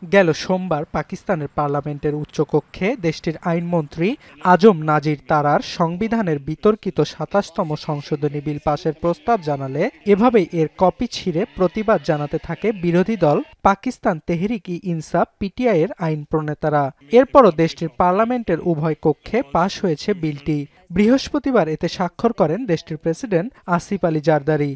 গেল সোমবার পাকিস্তানের পার্লামেন্টের উচ্চকক্ষে দেশটির আইনমন্ত্রী আজম নাজির তারার সংবিধানের বিতর্কিত ২৭তম সংশোধনী বিল পাশের প্রস্তাব জানালে এভাবেই এর কপি ছিঁড়ে প্রতিবাদ জানাতে থাকে বিরোধী দল পাকিস্তান তেহরিক-ই-ইনসাফ পিটিআই এর আইন প্রণেতারা। এরপরও দেশটির পার্লামেন্টের উভয় কক্ষে পাশ হয়েছে বিলটি। বৃহস্পতিবার এতে স্বাক্ষর করেন দেশটির প্রেসিডেন্ট আসিফ আলী জারদারি।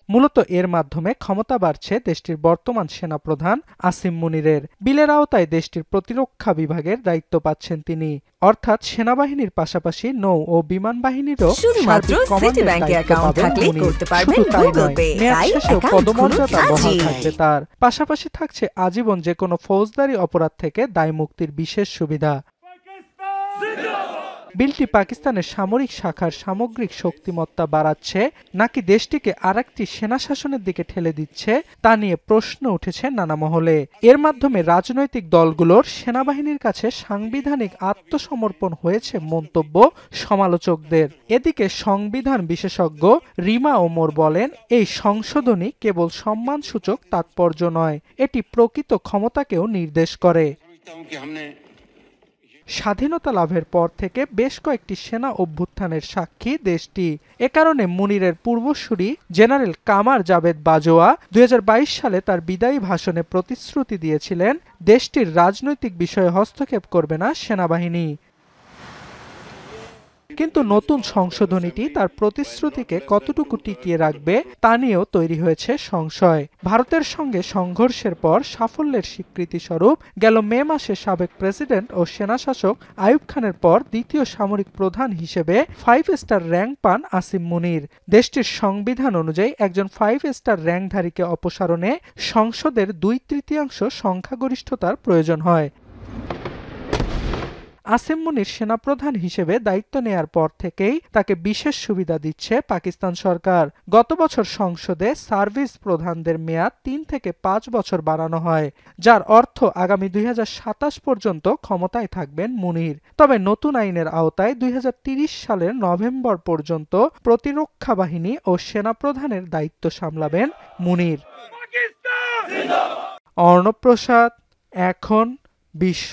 মূলত এর মাধ্যমে ক্ষমতা বাড়ছে দেশটির বর্তমান সেনাপ্রধান আসিম মুনিরের। বিলের আওতায় দেশটির প্রতিরক্ষা বিভাগের দায়িত্ব পাচ্ছেন তিনি, অর্থাৎ সেনাবাহিনীর পাশাপাশি নৌ ও বিমান বাহিনীরও সার্বিক কমান্ডের দায়িত্ব পাবেন মুনির। শুধু তাই নয়, মেয়াদ শেষেও পদমর্যাদা বহাল থাকবে তার। পাশাপাশি থাকছে আজীবন যে কোনো ফৌজদারি অপরাধ থেকে দায়মুক্তির বিশেষ সুবিধা। বিলটি পাকিস্তানের সামরিক শাখার সামগ্রিক শক্তিমত্তা বাড়াচ্ছে নাকি দেশটিকে আরেকটি সেনা শাসনের দিকে ঠেলে দিচ্ছে তা নিয়ে প্রশ্ন উঠেছে নানা মহলে। এর মাধ্যমে রাজনৈতিক দলগুলোর সেনাবাহিনীর কাছে সাংবিধানিক আত্মসমর্পণ হয়েছে মন্তব্য সমালোচকদের। এদিকে সংবিধান বিশেষজ্ঞ রিমা ওমর বলেন, এই সংশোধনী কেবল সম্মানসূচক তাৎপর্য নয়, এটি প্রকৃত ক্ষমতাকেও নির্দেশ করে। স্বাধীনতা লাভের পর থেকে বেশ কয়েকটি সেনা অভ্যুত্থানের সাক্ষী দেশটি। এ কারণে মুনিরের পূর্বসূরি জেনারেল কামার জাভেদ বাজওয়া ২০২২ সালে তার বিদায়ী ভাষণে প্রতিশ্রুতি দিয়েছিলেন দেশটির রাজনৈতিক বিষয়ে হস্তক্ষেপ করবে না সেনাবাহিনী। কিন্তু নতুন সংশোধনীটি তার প্রতিশ্রুতিকে কতটুকু টিকিয়ে রাখবে তা নিয়েও তৈরি হয়েছে সংশয়। ভারতের সঙ্গে সংঘর্ষের পর সাফল্যের স্বীকৃতিস্বরূপ গেল মে মাসে সাবেক প্রেসিডেন্ট ও সেনাশাসক আইয়ুব খানের পর দ্বিতীয় সামরিক প্রধান হিসেবে 5 স্টার র্যাঙ্ক পান আসিম মুনির। দেশটির সংবিধান অনুযায়ী একজন 5 স্টার র্যাঙ্কধারীকে অপসারণে সংসদের 2/3 সংখ্যাগরিষ্ঠতার প্রয়োজন হয়। আসিম মুনির সেনাপ্রধান হিসেবে দায়িত্ব নেয়ার পর থেকেই তাকে বিশেষ সুবিধা দিচ্ছে পাকিস্তান সরকার। গত বছর সংসদে সার্ভিস প্রধানদের মেয়াদ 3 থেকে 5 বছর বাড়ানো হয়, যার অর্থ আগামী 2027 পর্যন্ত ক্ষমতায় থাকবেন মুনির। তবে নতুন আইনের আওতায় 2030 সালের নভেম্বর পর্যন্ত প্রতিরক্ষা বাহিনী ও সেনাপ্রধানের দায়িত্ব সামলাবেন মুনির। অর্ণব প্রসাদ, এখন বিশ্ব।